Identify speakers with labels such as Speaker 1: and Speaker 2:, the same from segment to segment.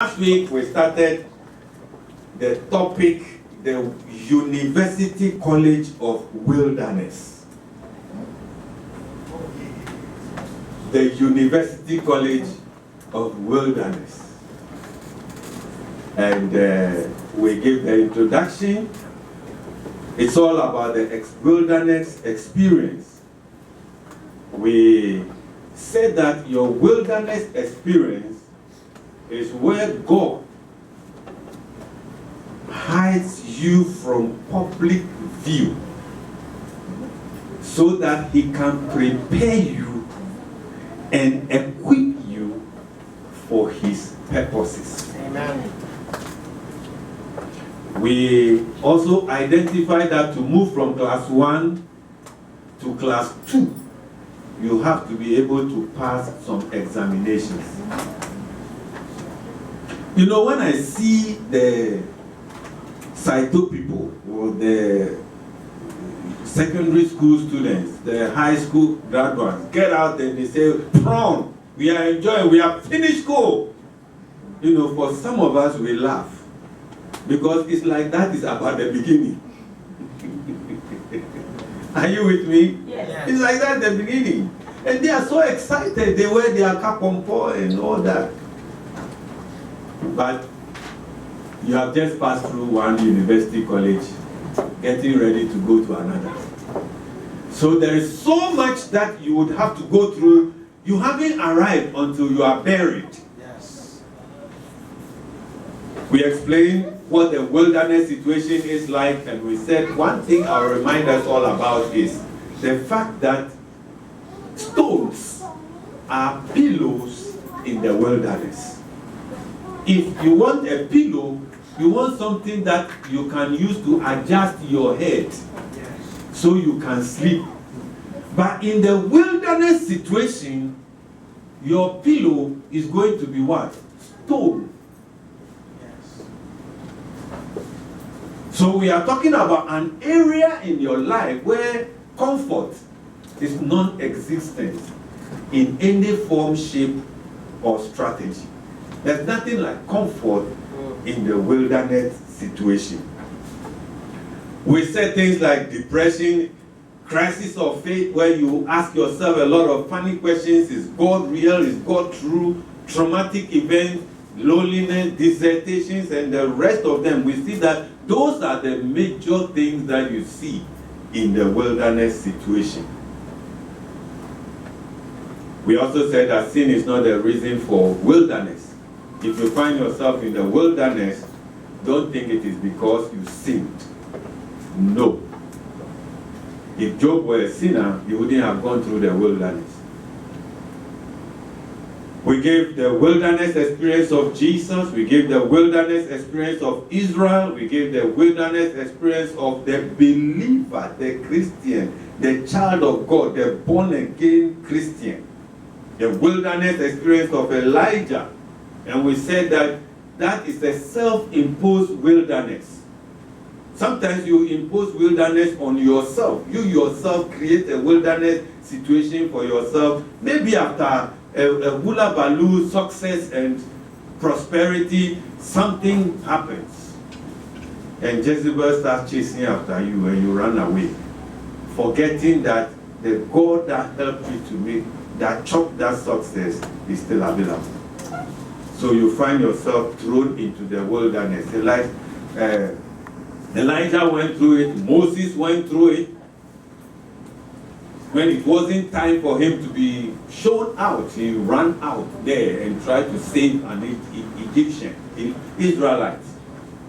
Speaker 1: Last week we started the topic, the University College of Wilderness. The University College of Wilderness. And we gave the introduction. It's all about the wilderness experience. We said that your wilderness experience is where God hides you from public view so that He can prepare you and equip you for His purposes.
Speaker 2: Amen.
Speaker 1: We also identified that to move from class 1 to class 2, you have to be able to pass some examinations. You know, when I see the Saito people, or the secondary school students, the high school graduates, get out and they say, "Prom, we are enjoying, we have finished school." You know, for some of us, we laugh. Because it's like that is about the beginning. Are you with me?
Speaker 2: Yes.
Speaker 1: It's like that at the beginning. And they are so excited, they wear their kapompo and all that. But you have just passed through one university college, getting ready to go to another. So there is so much that you would have to go through. You haven't arrived until you are buried.
Speaker 2: Yes.
Speaker 1: We explained what the wilderness situation is like, and we said one thing I'll remind us all about is the fact that stones are pillows in the wilderness. If you want a pillow, you want something that you can use to adjust your head so you can sleep. But in the wilderness situation, your pillow is going to be what? Stone.
Speaker 2: Yes.
Speaker 1: So we are talking about an area in your life where comfort is non-existent in any form, shape, or strategy. There's nothing like comfort in the wilderness situation. We said things like depression, crisis of faith, where you ask yourself a lot of funny questions. Is God real? Is God true? Traumatic events, loneliness, dissertations, and the rest of them. We see that those are the major things that you see in the wilderness situation. We also said that sin is not the reason for wilderness. If you find yourself in the wilderness, don't think it is because you sinned. No. If Job were a sinner, he wouldn't have gone through the wilderness. We gave the wilderness experience of Jesus. We gave the wilderness experience of Israel. We gave the wilderness experience of the believer, the Christian, the child of God, the born-again Christian. The wilderness experience of Elijah. And we said that that is a self-imposed wilderness. Sometimes you impose wilderness on yourself. You yourself create a wilderness situation for yourself. Maybe after a hula baloo success and prosperity, something happens. And Jezebel starts chasing after you and you run away. Forgetting that the God that helped you to make, that chopped that success is still available. So you find yourself thrown into the wilderness. Elijah went through it. Moses went through it. When it wasn't time for him to be shown out, he ran out there and tried to save an Egyptian, Israelite.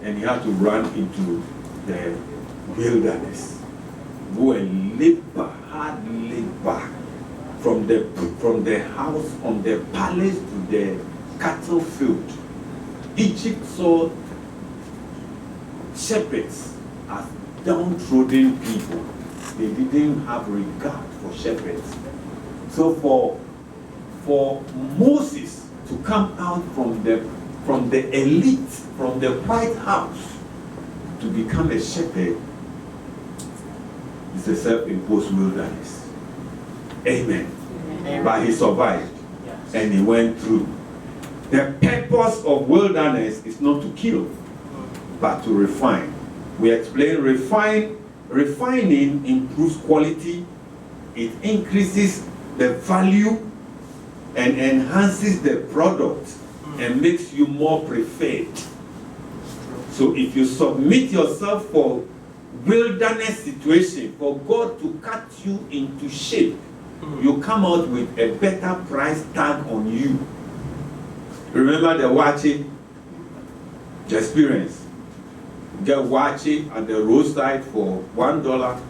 Speaker 1: And he had to run into the wilderness. Go and labor, hard labor. From the house, from the palace to the cattle field. Egypt saw shepherds as downtrodden people. They didn't have regard for shepherds. So for Moses to come out from the elite, from the White House, to become a shepherd is a self-imposed wilderness. Amen. Amen. But he survived. Yes. And he went through. The purpose of wilderness is not to kill, but to refine. We explain refining improves quality, it increases the value and enhances the product and makes you more preferred. So if you submit yourself for wilderness situation, for God to cut you into shape, you come out with a better price tag on you. Remember the wache experience. You get wache at the roadside for $1.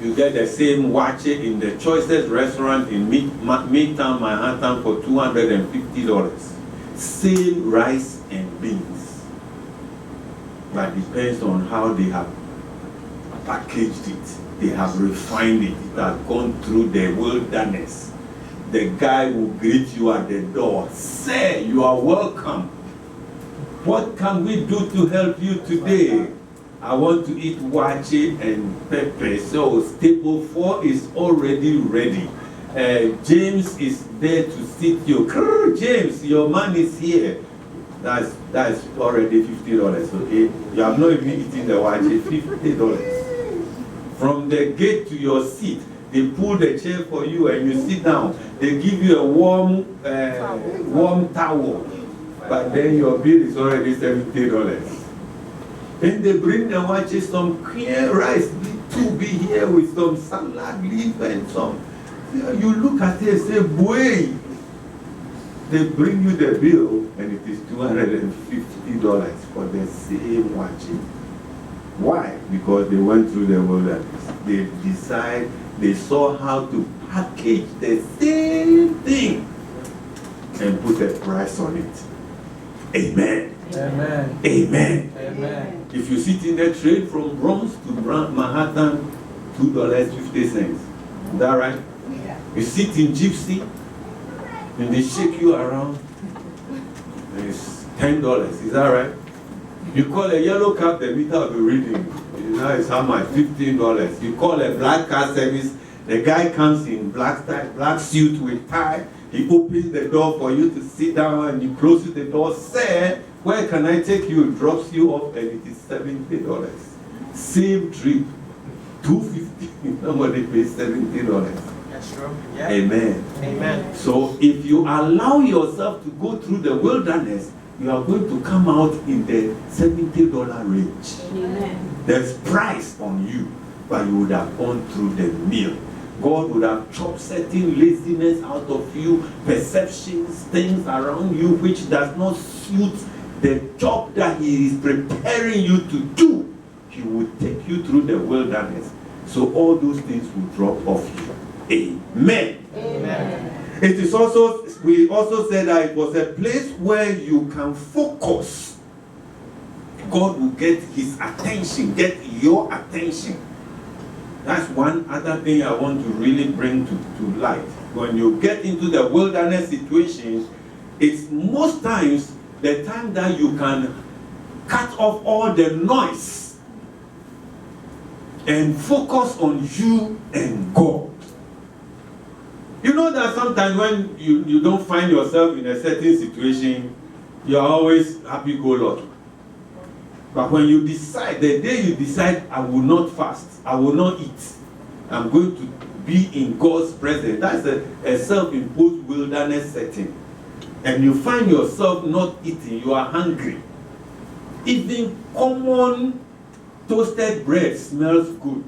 Speaker 1: You get the same wache in the choicest restaurant in Midtown Manhattan for $250. Same rice and beans. But depends on how they have packaged it. They have refined it. It has gone through the wilderness. The guy will greet you at the door. Sir, you are welcome. What can we do to help you today? I want to eat wache and pepper. So staple 4 is already ready. James is there to sit you. James, your man is here. That's already $50. Okay, you have not even eaten the wache. $50. From the gate to your seat, they pull the chair for you and you sit down. They give you a warm towel, but then your bill is already $70. Then they bring the wache, some clear rice, to be here with some salad leaf and some. You look at it and say, boy. They bring you the bill and it is $250 for the same wache. Why? Because they went through the wilderness. They saw how to package the same thing and put a price on it. Amen.
Speaker 2: Amen.
Speaker 1: Amen.
Speaker 2: Amen.
Speaker 1: If you sit in the train from Bronx to Manhattan, $2.50. Is that right?
Speaker 3: Yeah.
Speaker 1: You sit in Gypsy and they shake you around. It's $10. Is that right? You call a yellow cab, the meter will be reading. Now it's how much? $15. You call a black car service, the guy comes in black suit with tie. He opens the door for you to sit down and he closes the door. Sir, where can I take you? He drops you off and it is $70. Same trip, $250. Nobody pays $70.
Speaker 2: That's true. Yeah.
Speaker 1: Amen.
Speaker 2: Amen.
Speaker 1: So if you allow yourself to go through the wilderness, you are going to come out in the $70 range.
Speaker 3: Amen.
Speaker 1: There's price on you, but you would have gone through the meal. God would have chopped certain laziness out of you, perceptions, things around you which does not suit the job that He is preparing you to do. He would take you through the wilderness. So all those things will drop off you. Amen.
Speaker 2: Amen.
Speaker 1: It is also, we also said that it was a place where you can focus. God will get His attention, get your attention. That's one other thing I want to really bring to light. When you get into the wilderness situation, it's most times the time that you can cut off all the noise and focus on you and God. You know that sometimes when you don't find yourself in a certain situation, you are always happy-go-lucky. But when you decide, the day you decide, I will not fast, I will not eat, I'm going to be in God's presence, that's a self-imposed wilderness setting. And you find yourself not eating, you are hungry. Even common toasted bread smells good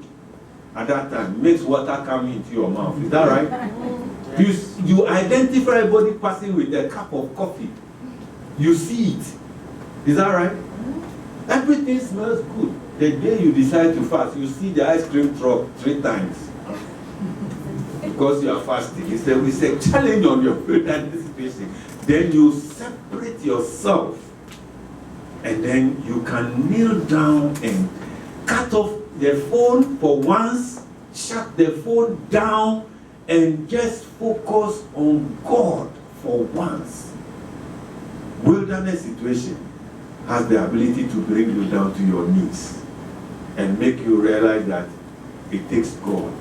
Speaker 1: at that time, makes water come into your mouth. Is that right? You identify everybody passing with a cup of coffee. You see it. Is that right? Everything smells good. The day you decide to fast, you see the ice cream truck 3 times. Because you are fasting. It's a challenge on your wilderness situation. Then you separate yourself. And then you can kneel down and cut off the phone for once, shut the phone down, and just focus on God for once. Wilderness situation has the ability to bring you down to your knees and make you realize that it takes God.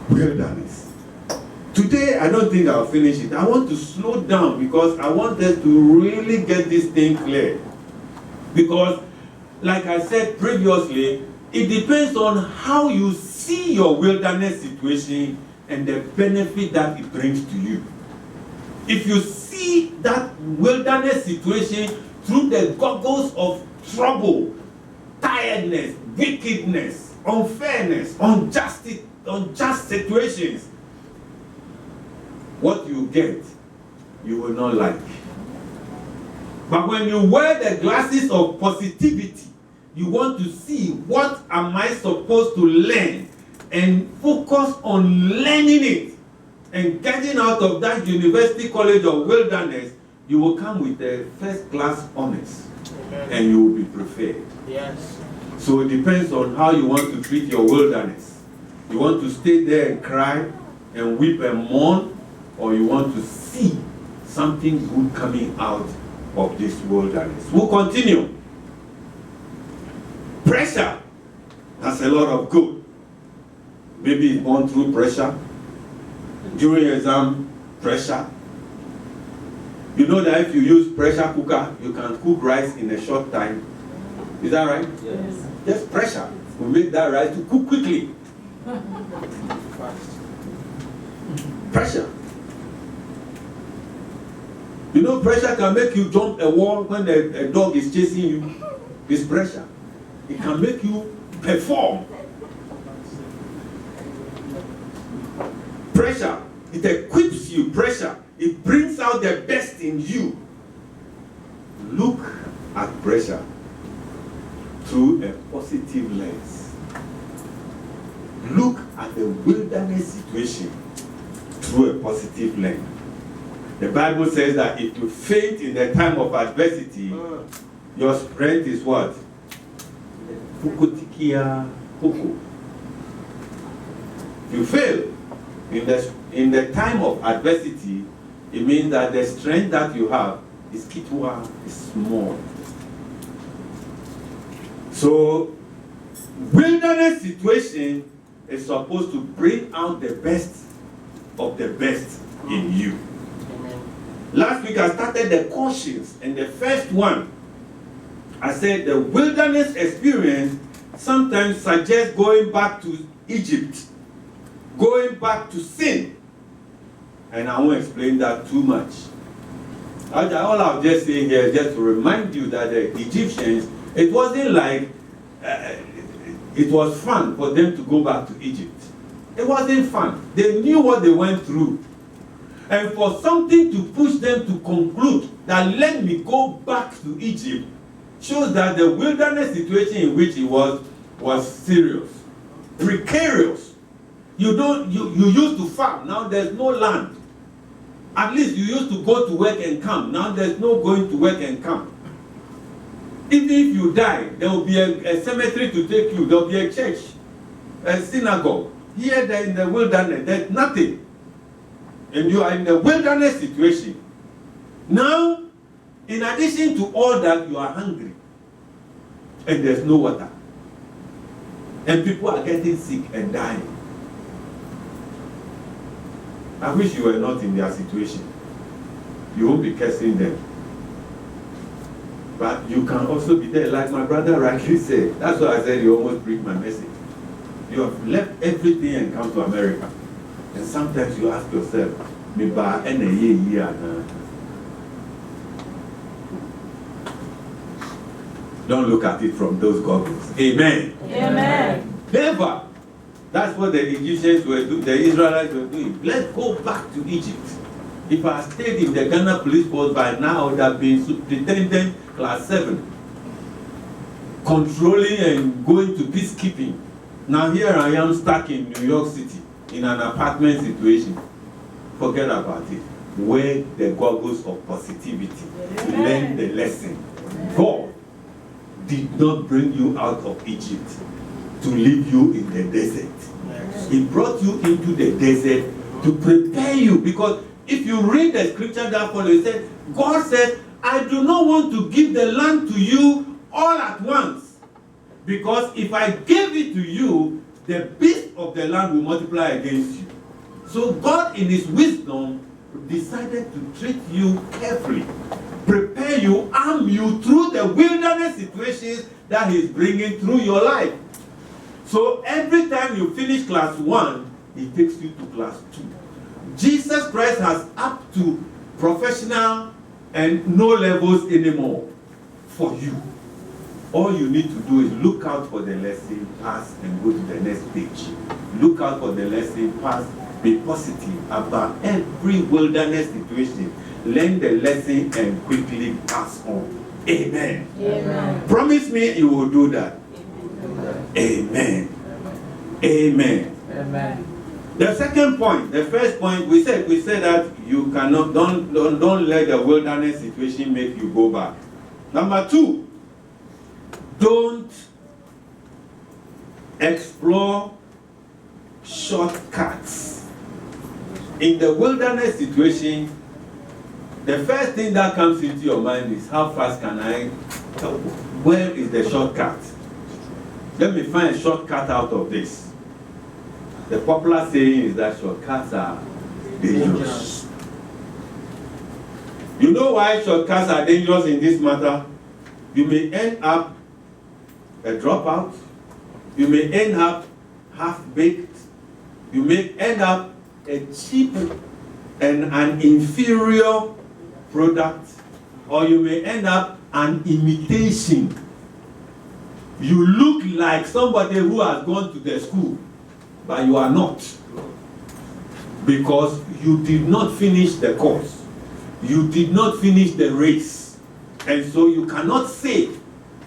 Speaker 1: Wilderness. To Today, I don't think I'll finish it. I want to slow down because I want us to really get this thing clear. Because, like I said previously, it depends on how you see your wilderness situation and the benefit that it brings to you. If you see that wilderness situation through the goggles of trouble, tiredness, wickedness, unfairness, unjust situations, what you get, you will not like. But when you wear the glasses of positivity, you want to see what am I supposed to learn and focus on learning it and getting out of that university college of wilderness, you will come with a first class honors. Amen. And you will be preferred.
Speaker 2: Yes.
Speaker 1: So it depends on how you want to treat your wilderness. You want to stay there and cry and weep and mourn, or you want to see something good coming out of this wilderness. We'll continue. Pressure has a lot of good. Maybe you've gone through pressure. During exam, pressure. You know that if you use pressure cooker, you can cook rice in a short time. Is that right?
Speaker 2: Yes.
Speaker 1: Just pressure will make that rice to cook quickly. Pressure. You know, pressure can make you jump a wall when a dog is chasing you. It's pressure. It can make you perform. Pressure, it equips you. Pressure, it brings out the best in you. Look at pressure through a positive lens. Look at the wilderness situation through a positive lens. The Bible says that if you faint in the time of adversity, your strength is what? Pukotikia puko. If you fail in the time of adversity, it means that the strength that you have is kitwa, is small. So, wilderness situation is supposed to bring out the best of the best in you. Last week I started the cautions, and the first one, I said the wilderness experience sometimes suggests going back to Egypt, going back to sin. And I won't explain that too much. All I'll just say here is just to remind you that the Egyptians, it wasn't like it was fun for them to go back to Egypt. It wasn't fun. They knew what they went through. And for something to push them to conclude that let me go back to Egypt shows that the wilderness situation in which he was serious, precarious. You used to farm, now there's no land. At least you used to go to work and come. Now there's no going to work and come. Even if you die, there will be a cemetery to take you. There will be a church, a synagogue. Here in the wilderness, there's nothing. And you are in a wilderness situation. Now, in addition to all that, you are hungry. And there's no water. And people are getting sick and dying. I wish you were not in their situation. You won't be cursing them. But you can also be there, like my brother rightly said. That's why I said you almost break my message. You have left everything and come to America. And sometimes you ask yourself, don't look at it from those goggles. Amen.
Speaker 2: Amen.
Speaker 1: Never. That's what the Egyptians were doing, the Israelites were doing. Let's go back to Egypt. If I stayed in the Ghana police force by now, I would have been superintendent class 7. Controlling and going to peacekeeping. Now here I am stuck in New York City in an apartment situation. Forget about it. Wear the goggles of positivity. Learn the lesson. God did not bring you out of Egypt to leave you in the desert. He brought you into the desert to prepare you. Because if you read the scripture that follows, it says, God said, I do not want to give the land to you all at once. Because if I gave it to you, the beasts of the land will multiply against you. So God in his wisdom decided to treat you carefully, prepare you, arm you through the wilderness situations that he's bringing through your life. So every time you finish class 1, he takes you to class 2. Jesus Christ has up to professional and no levels anymore for you. All you need to do is look out for the lesson, pass, and go to the next page. Look out for the lesson, pass, be positive about every wilderness situation. Learn the lesson and quickly pass on. Amen.
Speaker 2: Amen.
Speaker 1: Promise me you will do that. Amen. Amen.
Speaker 2: Amen.
Speaker 1: The second point, the first point, we said that you cannot, don't let the wilderness situation make you go back. Number 2, don't explore shortcuts. In the wilderness situation, the first thing that comes into your mind is how fast can I, where is the shortcut? Let me find a shortcut out of this. The popular saying is that shortcuts are dangerous. You know why shortcuts are dangerous in this matter? You may end up a dropout. You may end up half-baked. You may end up a cheap and an inferior product. Or you may end up an imitation. You look like somebody who has gone to the school, but you are not, because you did not finish the course, you did not finish the race, and so you cannot say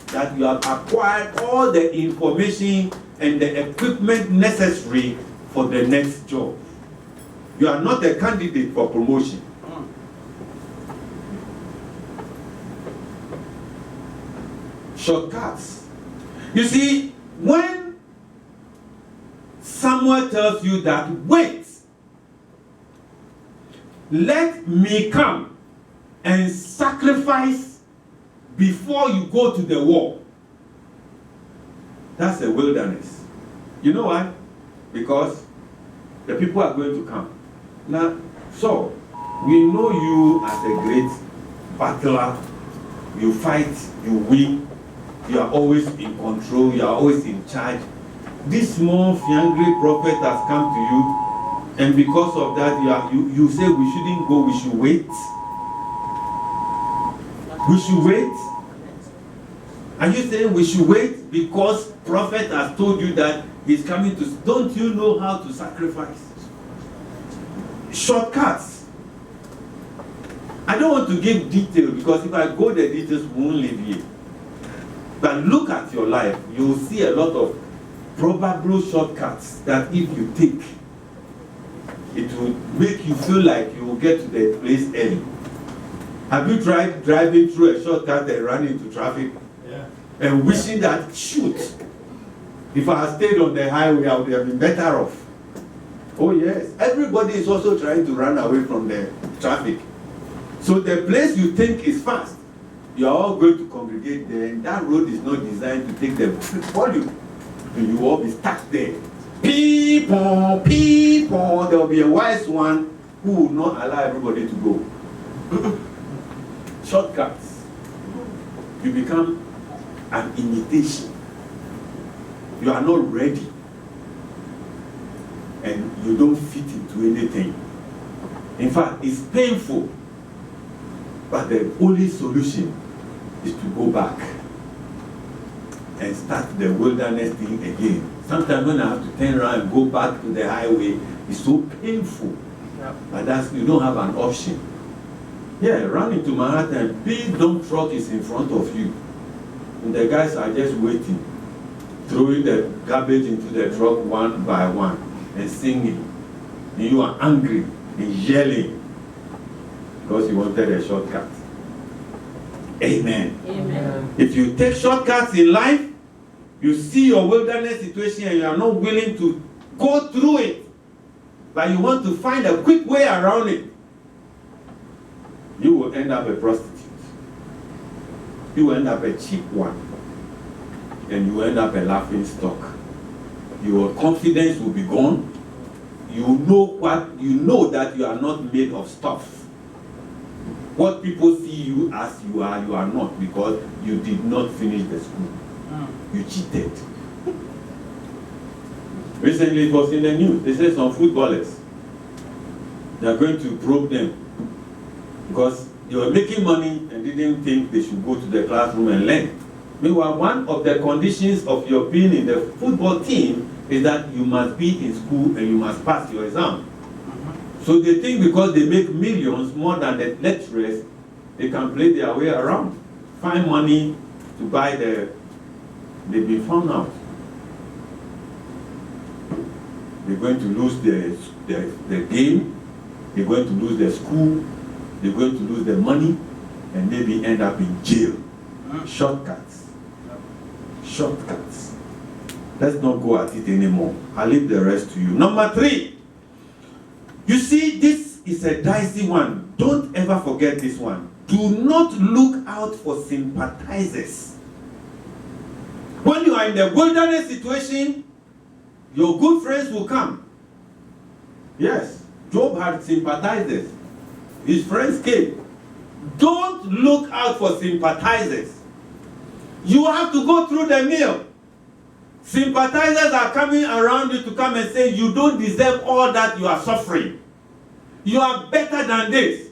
Speaker 1: that you have acquired all the information and the equipment necessary for the next job. You are not a candidate for promotion. Shortcuts. You see, when someone tells you that, wait, let me come and sacrifice before you go to the war, that's a wilderness. You know why? Because the people are going to come. Now, so, we know you as a great battler. You fight, you win. You are always in control, you are always in charge. This small fiangry prophet has come to you, and because of that, you say we shouldn't go, we should wait. We should wait. Are you saying we should wait because prophet has told you that he's coming to? Don't you know how to sacrifice? Shortcuts. I don't want to give details because if I go the details, we won't live here. But look at your life, you will see a lot of probable shortcuts that if you take, it will make you feel like you will get to the place early. Have you tried driving through a shortcut and run into traffic?
Speaker 2: Yeah.
Speaker 1: And wishing that, shoot, if I had stayed on the highway, I would have been better off. Oh yes, everybody is also trying to run away from the traffic. So the place you think is fast, you are all going to congregate there, and that road is not designed to take the volume. And you will all be stuck there. People, there will be a wise one who will not allow everybody to go. Shortcuts. You become an imitation. You are not ready. And you don't fit into anything. In fact, it's painful. But the only solution is to go back and start the wilderness thing again. Sometimes when I have to turn around and go back to the highway, it's so painful.
Speaker 2: Yep.
Speaker 1: But you don't have an option. Yeah, run into Manhattan, big dump truck is in front of you. And the guys are just waiting, throwing the garbage into the truck one by one and singing. And you are angry and yelling because you wanted a shortcut. Amen.
Speaker 2: Amen.
Speaker 1: If you take shortcuts in life, you see your wilderness situation and you are not willing to go through it, but you want to find a quick way around it, you will end up a prostitute. You will end up a cheap one. And you will end up a laughing stock. Your confidence will be gone. you know that you are not made of stuff. What people see you as you are not, because you did not finish the school. You cheated. Recently it was in the news. They said some footballers, they are going to probe them because they were making money and didn't think they should go to the classroom and learn. Meanwhile, one of the conditions of your being in the football team is that you must be in school and you must pass your exam. So they think because they make millions more than the lecturers, they can play their way around, find money to buy they've been found out. They're going to lose the game, they're going to lose their school, they're going to lose their money, and maybe end up in jail. Shortcuts. Shortcuts. Let's not go at it anymore. I'll leave the rest to you. Number 3. You see, this is a dicey one. Don't ever forget this one. Do not look out for sympathizers. When you are in the wilderness situation, your good friends will come. Yes, Job had sympathizers. His friends came. Don't look out for sympathizers. You have to go through the mill. Sympathizers are coming around you to come and say, you don't deserve all that you are suffering. You are better than this.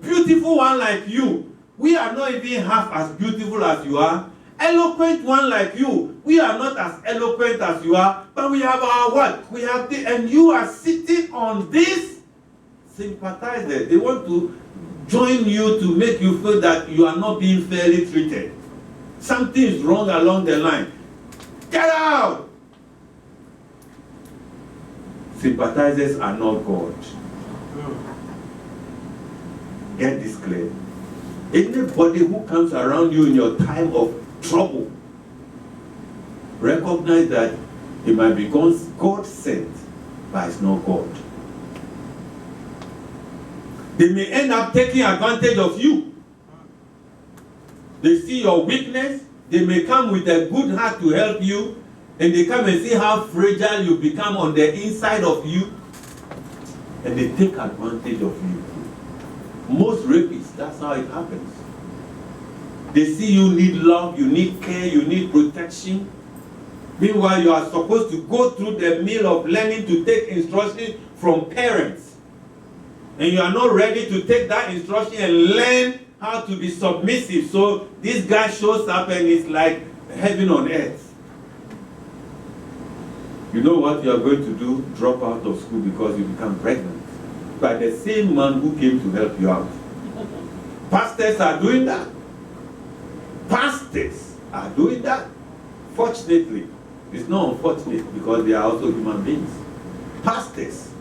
Speaker 1: Beautiful one like you. We are not even half as beautiful as you are. Eloquent one like you. We are not as eloquent as you are, but we have our what? We have this, and you are sitting on this sympathizer. They want to join you to make you feel that you are not being fairly treated. Something is wrong along the line. Get out! Sympathizers are not God. Get this clear. Anybody who comes around you in your time of trouble, recognize that it might be God sent, but it's not God. They may end up taking advantage of you. They see your weakness. They may come with a good heart to help you, and they come and see how fragile you become on the inside of you, and they take advantage of you. Most rapists, that's how it happens. They see you need love, you need care, you need protection. Meanwhile, you are supposed to go through the mill of learning to take instruction from parents. And you are not ready to take that instruction and learn how to be submissive. So this guy shows up and it's like heaven on earth. You know what you are going to do? Drop out of school because you become pregnant by the same man who came to help you out. Pastors are doing that. Pastors are doing that. Fortunately, it's not unfortunate because they are also human beings. Pastors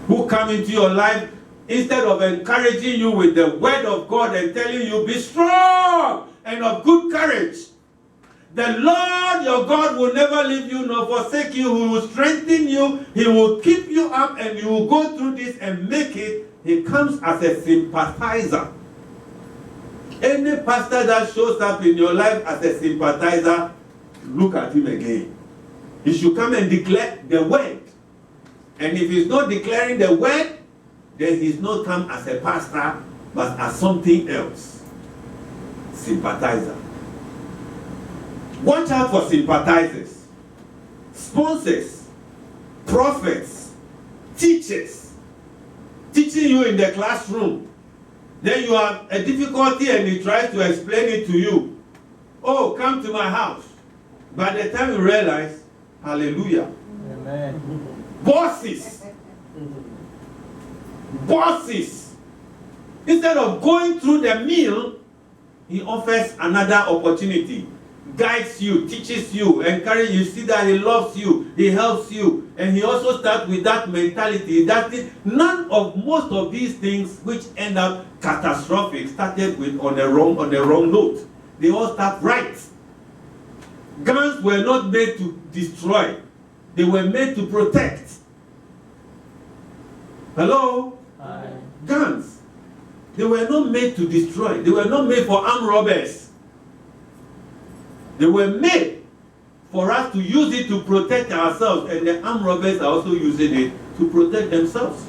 Speaker 1: who come into your life, instead of encouraging you with the word of God and telling you, be strong and of good courage. The Lord your God will never leave you nor forsake you. He will strengthen you. He will keep you up and you will go through this and make it. He comes as a sympathizer. Any pastor that shows up in your life as a sympathizer, look at him again. He should come and declare the word. And if he's not declaring the word, then he's not come as a pastor, but as something else. Sympathizer. Watch out for sympathizers, sponsors, prophets, teachers, teaching you in the classroom. Then you have a difficulty and he tries to explain it to you. Oh, come to my house. By the time you realize, hallelujah.
Speaker 2: Amen.
Speaker 1: Bosses. Bosses. Instead of going through the meal, he offers another opportunity. Guides you, teaches you, encourages you, see that he loves you, he helps you, and he also starts with that mentality. Most of these things which end up catastrophic started with on the wrong note. They all start right. Guns were not made to destroy; they were made to protect. Hello?
Speaker 2: Aye.
Speaker 1: Guns. They were not made to destroy. They were not made for armed robbers. They were made for us to use it to protect ourselves, and the armed robbers are also using it to protect themselves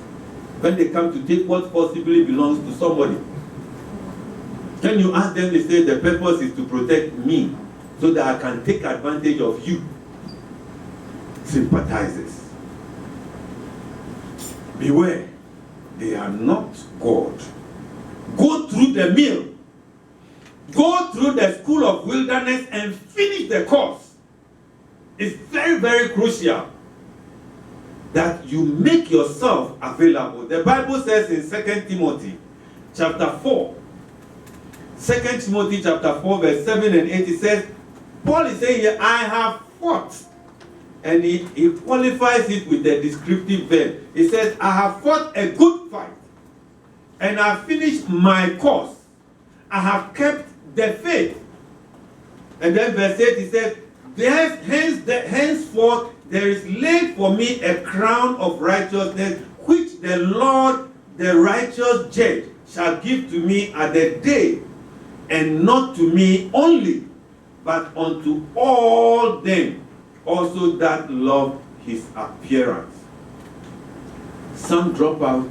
Speaker 1: when they come to take what possibly belongs to somebody. When you ask them, they say the purpose is to protect me so that I can take advantage of you. Sympathizers. Beware, they are not God. Go through the mill. Go through the school of wilderness and finish the course. It's very, very crucial that you make yourself available. The Bible says in 2 Timothy chapter 4, 2 Timothy chapter 4 verse 7 and 8, it says, Paul is saying here, I have fought. And he qualifies it with the descriptive verb. He says, I have fought a good fight. And I have finished my course. I have kept the faith. And then verse 8, he says, henceforth there is laid for me a crown of righteousness, which the Lord, the righteous judge, shall give to me at the day, and not to me only, but unto all them also that love his appearance. Some drop out,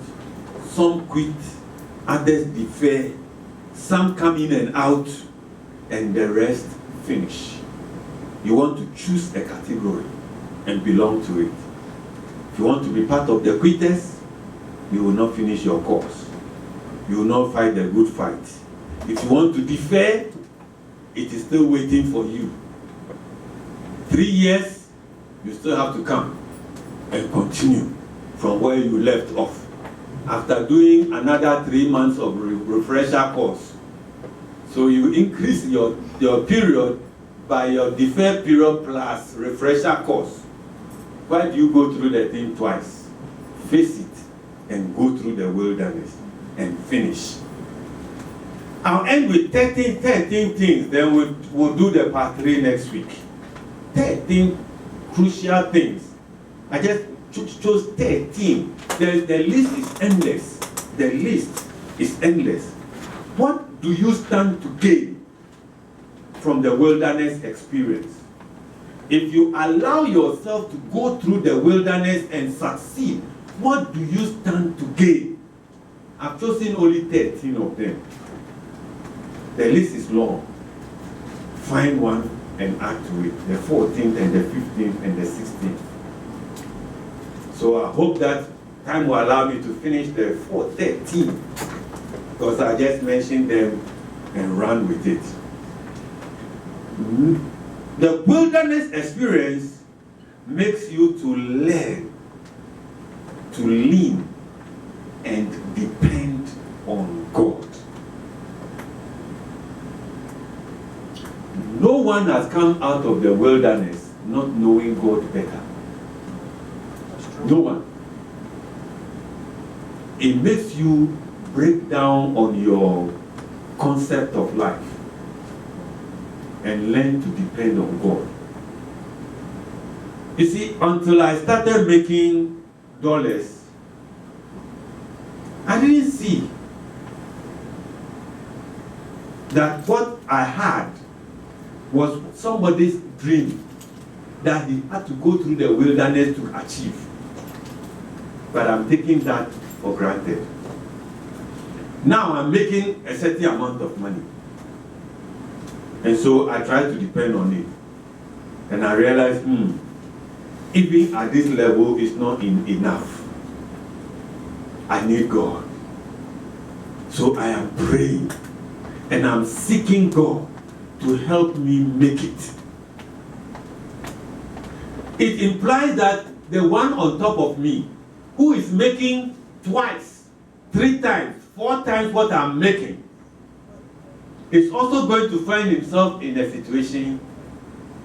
Speaker 1: some quit, others defer, some come in and out, and the rest finish. You want to choose a category and belong to it. If you want to be part of the quitters, you will not finish your course. You will not fight the good fight. If you want to defer, it is still waiting for you. 3 years, you still have to come and continue from where you left off. After doing another 3 months of refresher course. So you increase your period by your deferred period plus refresher course. Why do you go through the thing twice? Face it and go through the wilderness and finish. I'll end with 13 things, then we'll do the part 3 next week. 13 crucial things. I just chose 13. The list is endless. The list is endless. What do you stand to gain from the wilderness experience? If you allow yourself to go through the wilderness and succeed, what do you stand to gain? I've chosen only 13 of them. The list is long. Find one and add to it. The 14th and the 15th and the 16th. So I hope that time will allow me to finish the 13, because I just mentioned them and run with it. The wilderness experience makes you to learn, to lean, and depend on God. No one has come out of the wilderness not knowing God better. No one. It makes you break down on your concept of life and learn to depend on God. You see, until I started making dollars, I didn't see that what I had was somebody's dream that he had to go through the wilderness to achieve. But I'm taking that for granted. Now I'm making a certain amount of money. And so I try to depend on it. And I realize, even at this level, it's not enough. I need God. So I am praying. And I'm seeking God to help me make it. It implies that the one on top of me, who is making twice, 3 times, 4 times what I'm making, is also going to find himself in a situation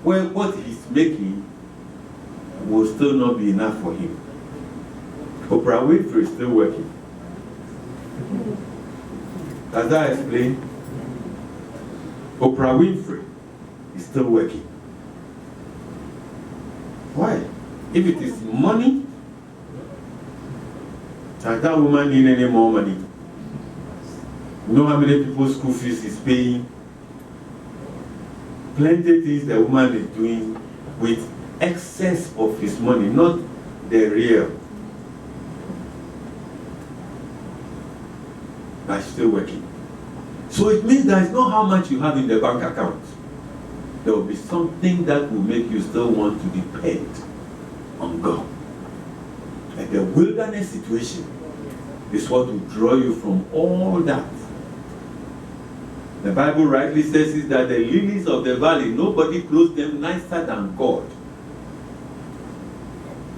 Speaker 1: where what he's making will still not be enough for him. Oprah Winfrey is still working. As I explained, Oprah Winfrey is still working. Why? If it is money, does that woman need any more money? You know how many people's school fees is paying? Plenty things the woman is doing with excess of his money, not the real. but still working. So it means that it's not how much you have in the bank account. There will be something that will make you still want to depend on God. And the wilderness situation is what will draw you from all that. The Bible rightly says is that the lilies of the valley, nobody clothes them nicer than God.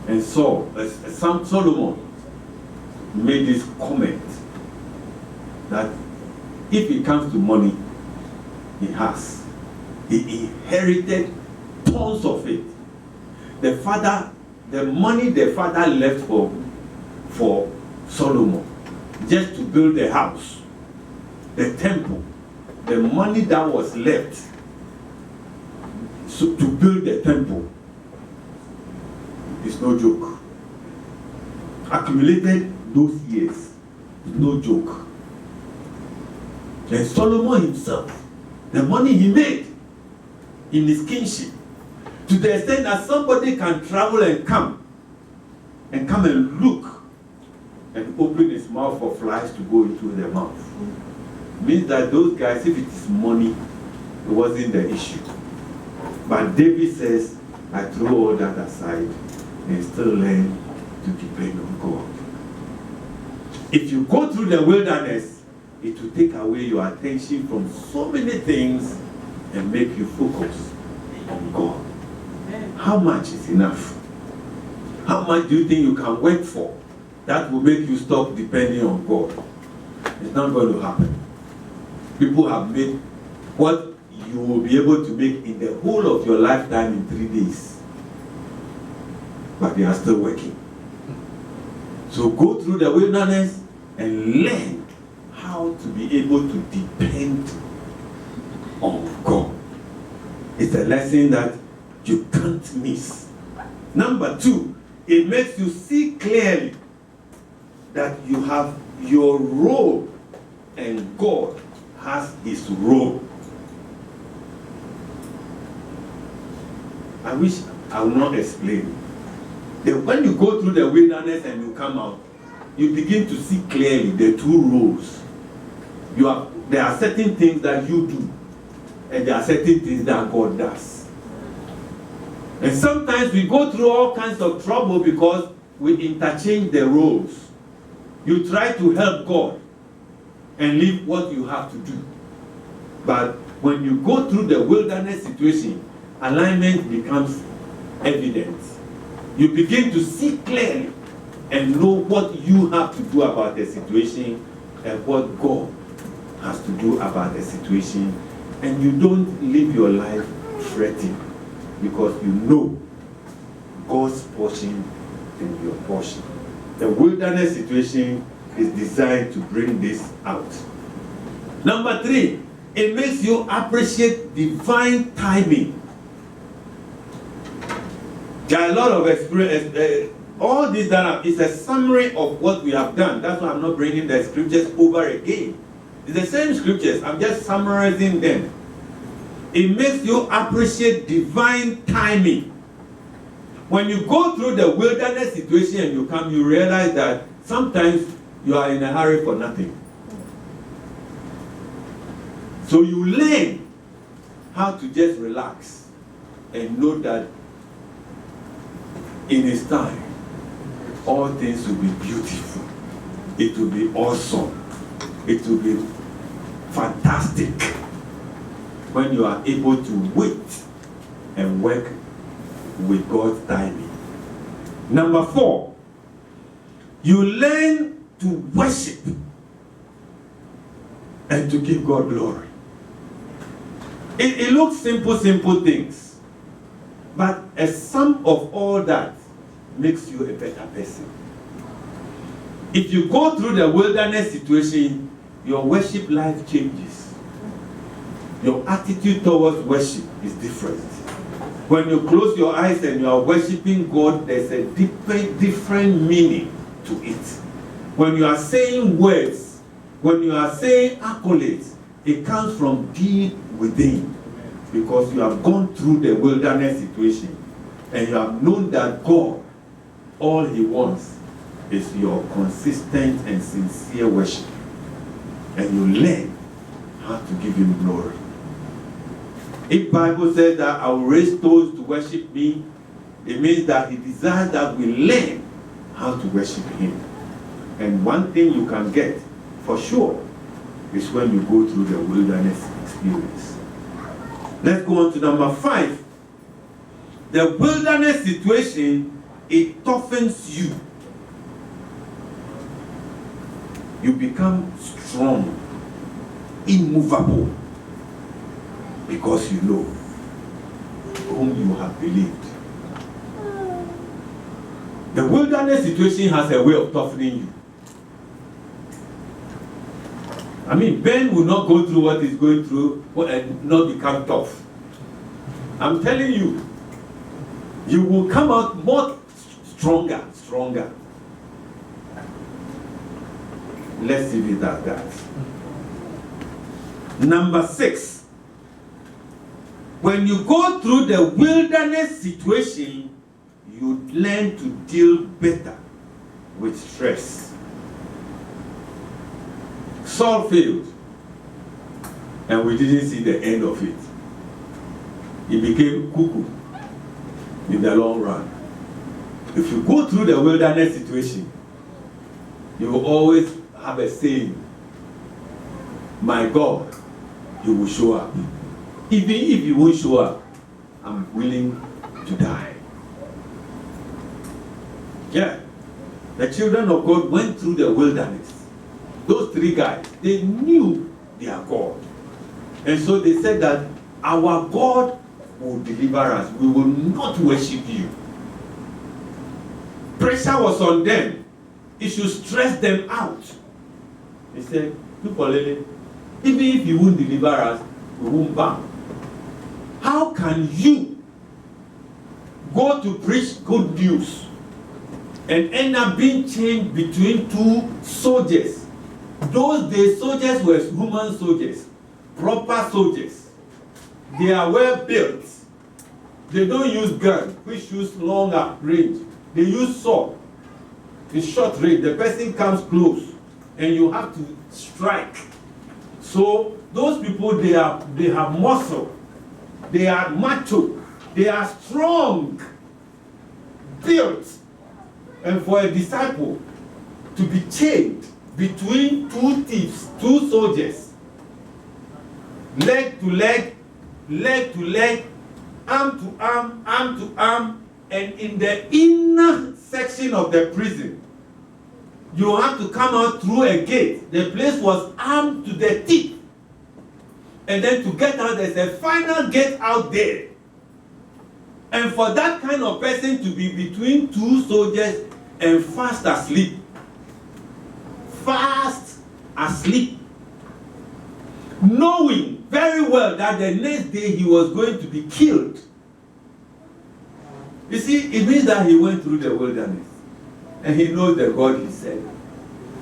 Speaker 1: And so, Solomon made this comment that if it comes to money, he has. He inherited tons of it. The money the father left for Solomon, just to build the house, the temple, the money that was left to build the temple is no joke. Accumulated those years, no joke. And Solomon himself, the money he made in his kingship, to the extent that somebody can travel and come and look and open his mouth for flies to go into their mouth. Means that those guys, if it is money, it wasn't the issue. But David says, I throw all that aside and still learn to depend on God. If you go through the wilderness, it will take away your attention from so many things and make you focus on God. How much is enough? How much do you think you can work for that will make you stop depending on God? It's not going to happen. People have made what you will be able to make in the whole of your lifetime in 3 days. But they are still working. So go through the wilderness and learn how to be able to depend on God. It's a lesson that you can't miss. Number 2, it makes you see clearly that you have your role and God has his role. I wish I would not explain. When you go through the wilderness and you come out, you begin to see clearly the 2 roles. There are certain things that you do, and there are certain things that God does. And sometimes we go through all kinds of trouble because we interchange the roles. You try to help God and leave what you have to do. But when you go through the wilderness situation, alignment becomes evident. You begin to see clearly and know what you have to do about the situation and what God has to do about the situation. And you don't live your life fretting because you know God's portion and your portion. The wilderness situation is designed to bring this out. Number 3, it makes you appreciate divine timing. There are a lot of experience. All this that is a summary of what we have done. That's why I'm not bringing the scriptures over again. It's the same scriptures. I'm just summarizing them. It makes you appreciate divine timing. When you go through the wilderness situation and you come, you realize that sometimes you are in a hurry for nothing. So you learn how to just relax and know that in His time, all things will be beautiful. It will be awesome. It will be fantastic when you are able to wait and work with God's timing. Number 4, you learn to worship and to give God glory. It looks simple things, but a sum of all that makes you a better person. If you go through the wilderness situation, your worship life changes. Your attitude towards worship is different. When you close your eyes and you are worshiping God, there's a different meaning to it. When you are saying words, when you are saying accolades, it comes from deep within, because you have gone through the wilderness situation and you have known that God, all He wants is your consistent and sincere worship. and you learn how to give him glory. If Bible says that I will raise stones to worship me, it means that he desires that we learn how to worship him. And one thing you can get for sure is when you go through the wilderness experience. Let's go on to number 5. The wilderness situation, it toughens you. You become strong, immovable, because you know whom you have believed. The wilderness situation has a way of toughening you. I mean, Ben will not go through what he's going through and not become tough. I'm telling you, you will come out more stronger. Let's leave it at that. Number 6. When you go through the wilderness situation, you learn to deal better with stress. Saul failed, and we didn't see the end of it. He became cuckoo in the long run. If you go through the wilderness situation, you will always have a saying, my God, you will show up. Even if you won't show up, I'm willing to die. Yeah. The children of God went through the wilderness. Those 3 guys, they knew their God. And so they said that our God will deliver us. We will not worship you. Pressure was on them. It should stress them out. He said, even if you won't deliver us, we won't bow. How can you go to preach good news and end up being chained between 2 soldiers? Those days, soldiers were human soldiers, proper soldiers. They are well built. They don't use guns, which use longer range. They use sword. In short range, the person comes close, and you have to strike. So those people, they have muscle. They are macho. They are strong, built. And for a disciple to be chained between 2 thieves, 2 soldiers, leg to leg, arm to arm, and in the inner section of the prison, you have to come out through a gate. The place was armed to the teeth. And then to get out, there's a final gate out there. And for that kind of person to be between 2 soldiers and fast asleep, knowing very well that the next day he was going to be killed. You see, it means that he went through the wilderness and he knows the God he said.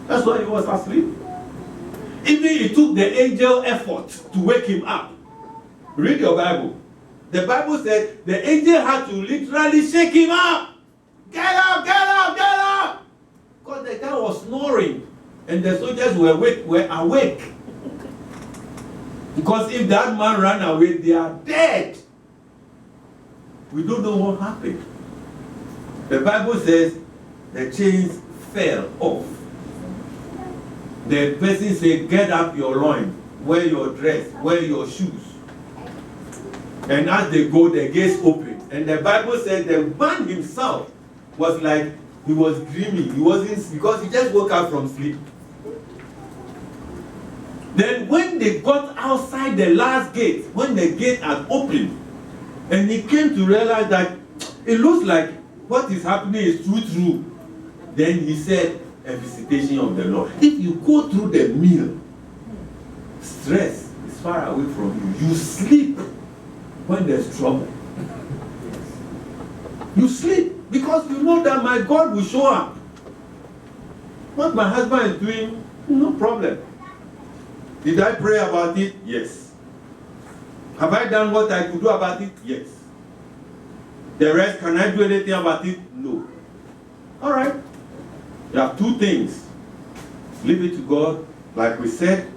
Speaker 1: That's why he was asleep. Even it took the angel effort to wake him up. Read your Bible. The Bible said the angel had to literally shake him up. Get up, get up, get up! Because the guy was snoring and the soldiers were awake. Because if that man ran away, they are dead. We don't know what happened. The Bible says the chains fell off. The person said, get up your loin, wear your dress, wear your shoes. And as they go, the gates open. And the Bible said the man himself was like, he was dreaming. He wasn't, because he just woke up from sleep. Then when they got outside the last gate, when the gate had opened, and he came to realize that it looks like what is happening is true. Then he said, a visitation of the Lord. If you go through the meal, stress is far away from you. You sleep when there's trouble. You sleep because you know that my God will show up. What my husband is doing, no problem. Did I pray about it? Yes. Have I done what I could do about it? Yes. The rest, can I do anything about it? No. All right. You have 2 things. Leave it to God, like we said,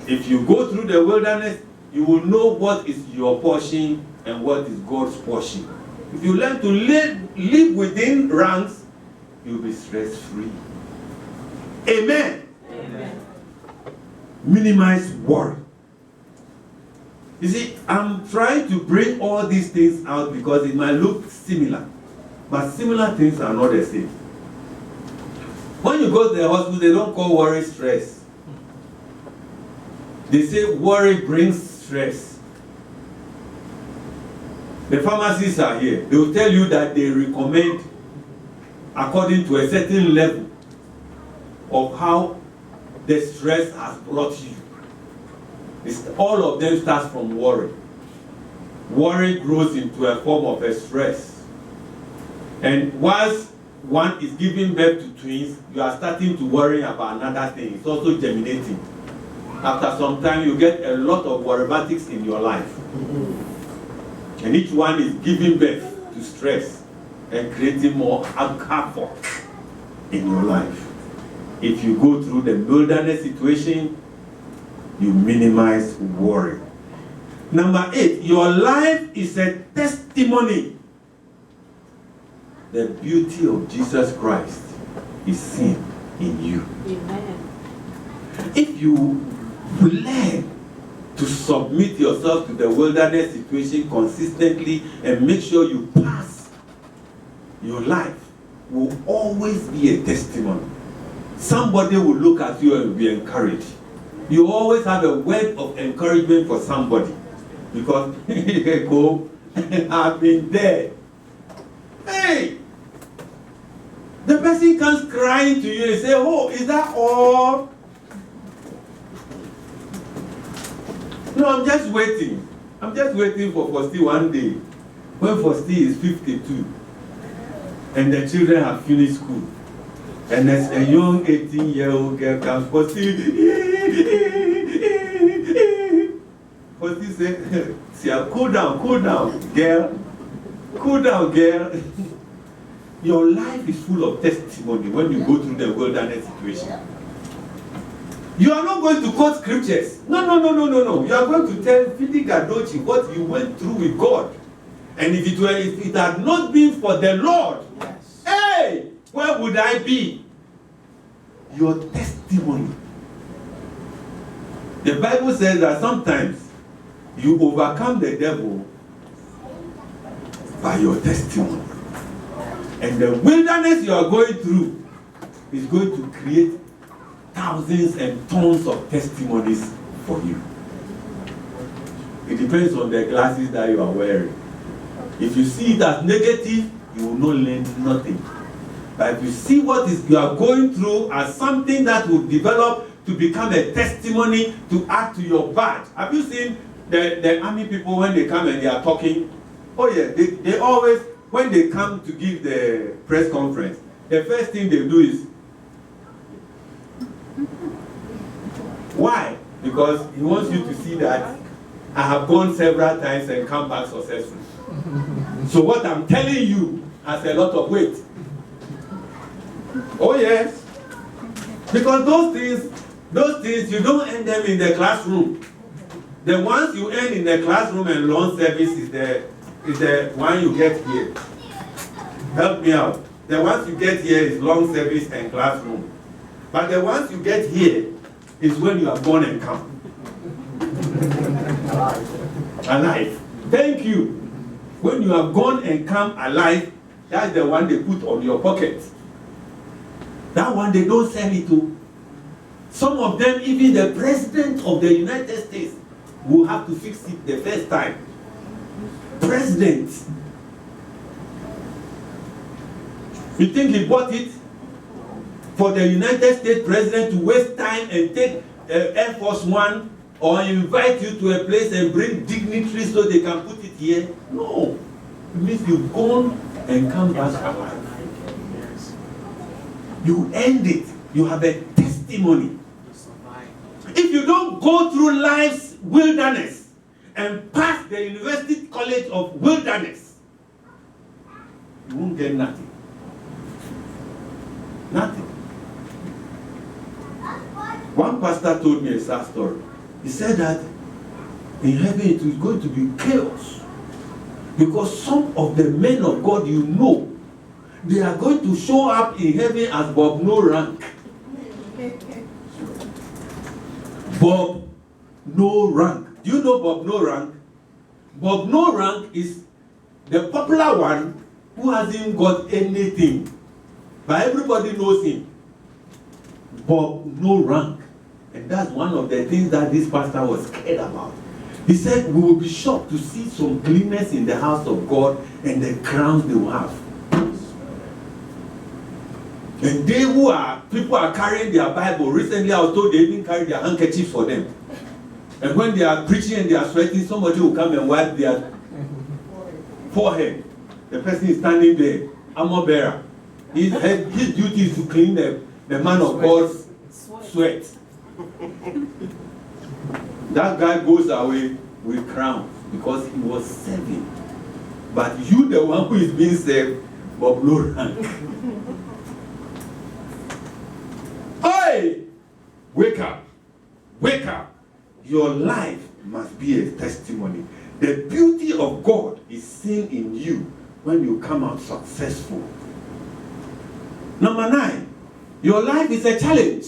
Speaker 1: If you go through the wilderness, you will know what is your portion and what is God's portion. If you learn to live within ranks, you'll be stress-free. Amen.
Speaker 2: Amen.
Speaker 1: Minimize worry. You see, I'm trying to bring all these things out because it might look similar, but similar things are not the same. When you go to the hospital, they don't call worry stress. They say worry brings stress. The pharmacists are here. They will tell you that they recommend according to a certain level of how the stress has brought you. All of them starts from worry. Worry grows into a form of a stress. And once one is giving birth to twins, you are starting to worry about another thing. It's also germinating. After some time, you get a lot of worrymatics in your life. And each one is giving birth to stress and creating more havoc in your life. If you go through the wilderness situation, you minimize worry. Number 8, your life is a testimony. The beauty of Jesus Christ is seen in you.
Speaker 3: Amen.
Speaker 1: If you learn to submit yourself to the wilderness situation consistently and make sure you pass, your life will always be a testimony. Somebody will look at you and be encouraged. You always have a word of encouragement for somebody because go, I've been there. Hey, the person comes crying to you and say, "Oh, is that all?" No, I'm just waiting. I'm just waiting for Fosti one day. When Fosti is 52 and the children have finished school, and there's a young 18-year-old girl comes, Fosti said, "Sia, cool down, girl. Cool down, girl." Your life is full of testimony when you go through the wilderness situation. You are not going to quote scriptures. No. You are going to tell Fidi Gadochi what you went through with God. And if it had not been for the Lord,
Speaker 2: Yes.
Speaker 1: hey, where would I be? Your testimony. The Bible says that sometimes you overcome the devil by your testimony. And the wilderness you are going through is going to create thousands and tons of testimonies for you. It depends on the glasses that you are wearing. If you see it as negative, you will not learn nothing. But if you see what you are going through as something that will develop to become a testimony to add to your badge. Have you seen the army people when they come and they are talking? Oh yeah, they always, when they come to give the press conference, the first thing they do is, why? Because he wants you to see that I have gone several times and come back successful. So what I'm telling you has a lot of weight. Oh yes. Because those things, you don't earn them in the classroom. The ones you earn in the classroom and loan service is the one you get here. Help me out. The ones you get here is long service and classroom. But the ones you get here is when you are born and come. Alive. Thank you. When you are gone and come alive, that's the one they put on your pocket. That one they don't sell it to. Some of them, even the president of the United States, will have to fix it the first time. President. You think he bought it for the United States president to waste time and take Air Force One or invite you to a place and bring dignitaries so they can put it here? No. It means you've gone and come back alive. You end it. You have a testimony. If you don't go through life's wilderness and pass the University College of Wilderness, you won't get nothing. Nothing. One pastor told me a sad story. He said that in heaven it is going to be chaos. Because some of the men of God you know, they are going to show up in heaven as Bob No Rank. Bob No Rank. Do you know Bob No Rank? Bob No Rank is the popular one who hasn't got anything, but everybody knows him. Bob No Rank. And that's one of the things that this pastor was scared about. He said, we will be shocked to see some cleanness in the house of God and the crowns they will have. And they people are carrying their Bible. Recently I was told they even carry their handkerchiefs for them. And when they are preaching and they are sweating, somebody will come and wipe their forehead. The person is standing there, armor bearer. His duty is to clean the man of God's sweat. That guy goes away with crowns because he was serving. But you, the one who is being served, Bob No Rank. Hey! Wake up! Wake up! Your life must be a testimony. The beauty of God is seen in you when you come out successful. Number 9, your life is a challenge.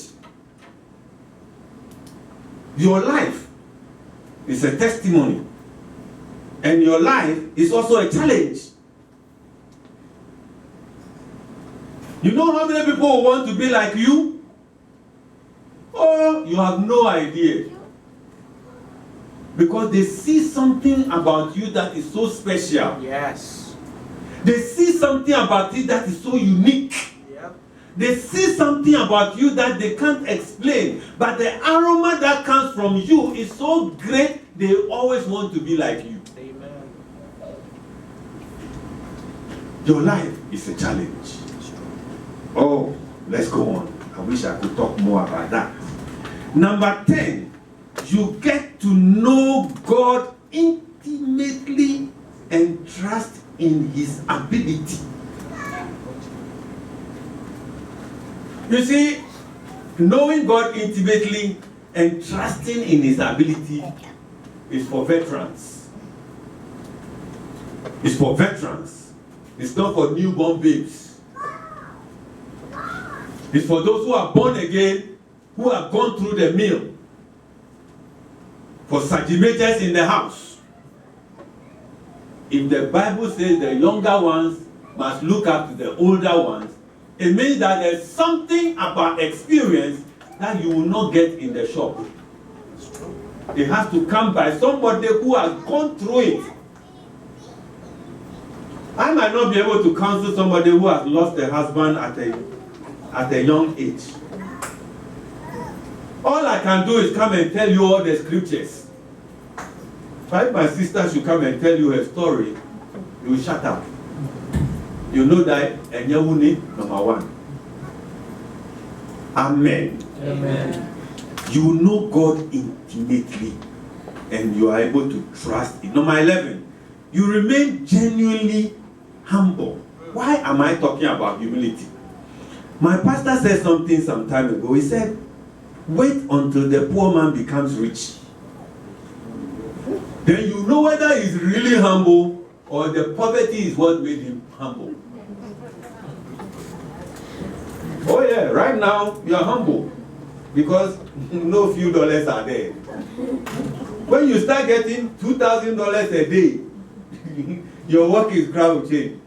Speaker 1: Your life is a testimony. And your life is also a challenge. You know how many people want to be like you? Oh, you have no idea. Because they see something about you that is so special.
Speaker 2: Yes.
Speaker 1: They see something about you that is so unique.
Speaker 2: Yep.
Speaker 1: They see something about you that they can't explain. But the aroma that comes from you is so great, they always want to be like you.
Speaker 2: Amen.
Speaker 1: Your life is a challenge. Oh, let's go on. I wish I could talk more about that. Number 10, you get to know God intimately and trust in His ability. You see, knowing God intimately and trusting in His ability is for veterans. It's for veterans. It's not for newborn babes. It's for those who are born again, who have gone through the mill. For sergeant in the house. If the Bible says the younger ones must look up to the older ones, it means that there's something about experience that you will not get in the shop. It has to come by somebody who has gone through it. I might not be able to counsel somebody who has lost a husband at a young age. All I can do is come and tell you all the scriptures. If my sister should come and tell you her story, you shut up. You know that and you will need number 1. Amen.
Speaker 2: Amen.
Speaker 1: You know God intimately and you are able to trust Him. Number 11, you remain genuinely humble. Why am I talking about humility? My pastor said something some time ago. He said, wait until the poor man becomes rich. Then you know whether he's really humble or the poverty is what made him humble. Oh yeah, right now you are humble because no few dollars are there. When you start getting $2,000 a day, your work is ground change.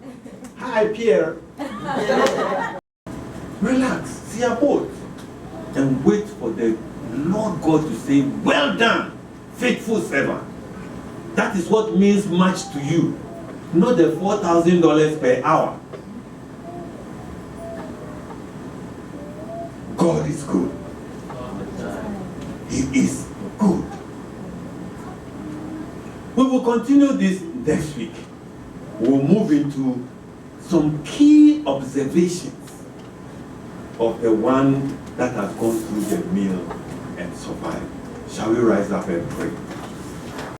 Speaker 1: Hi Pierre. Relax, see a boat and wait for the Lord God to say, well done, faithful servant. That is what means much to you, not the $4,000 per hour. God is good. He is good. We will continue this next week. We'll move into some key observations of the one that has gone through the mill and survived. Shall we rise up and pray?